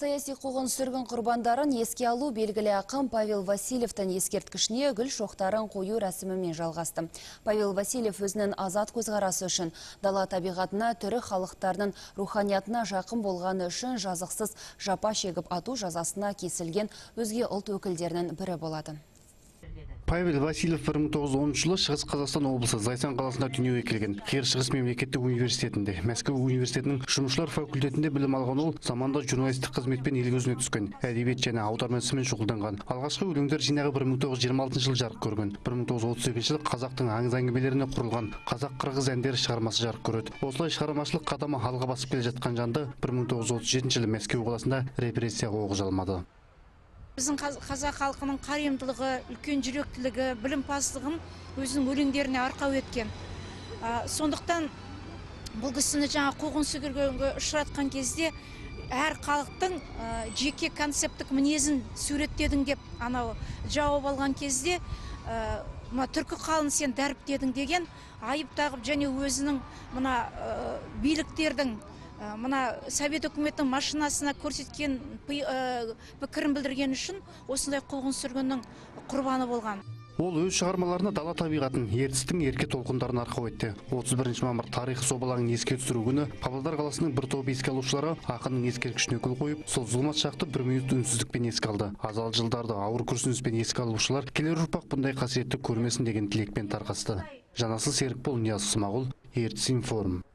Саяси қуғын сүргін құрбандарын еске алу белгілі ақын Павел Васильевтің ескерткішіне гүл шоқтарын қою рәсімімен жалғасты. Павел Васильев өзінің азат көзқарасы үшін, дала табиғатына, түрі халықтардың руханиятына жақын болғаны үшін жазықсыз жапа шегіп ату жазасына кесілген өзге ұлт өкілдерінің бірі болады. Павел Васильев 1910 жылы Шығыс Қазақстан облысы Зайсан қаласында дүниеге келген. Қиыр Шығыс мемлекеттік университетінде, Мәскеу университетінің жұмысшылар факультетінде білім алған ол, заманда журналистік қызметпен ел көзіне түскен. Әдебиет және аударма ісімен шұғылданған. Алғашқы өлеңдер жинағы 1926 жылы жарық көрген. 1938 жылы қазақтың аңыз әңгімелеріне құрылған қазақ-қырғыз әндері шығармасы жарық көреді. Осылай шығармашылық қадамы алға басып келе жатқан жанды 1937 жылы Мәскеу қаласында репрессияға оғы жалмады. Біздің қазақ халқының қаремділігі, үлкен жүректілігі, білімпаздығын өзінің өлеңдеріне арқау еткен. Сондықтан бұл кісіні жаңа қуғын сүргінге ұшыратқан кезде әр халықтың жеке концепттік мінезін суреттедің деп анау жауап алған кезде түркі халқын сен дәріптедің деген айып тағып және өзінің мына биліктердің мына Совет үкіметінің машинасына көрсеткен пікірін білдірген үшін осындай қуғын сүргіннің құрбаны болған. Ол өз шығармаларына дала табиғатын, ертістің ерке толқындарын арқау етті. 31 мамыр тарихи собалаңын еске түсіру күні Павлодар қаласының бір топ еске алушылары ақынның ескерткішіне гүл қойып, сол зұлмат шақты бір минут үнсіздікпен еске алды. Азал жылдарды ауыр күрсініспен еске алушылар келер ұрпақ бұндай қасиетті көрмесін деген тілекпен тарқасты. Жанасы Серікбол, Нияз Смағұл, Ертіс информ.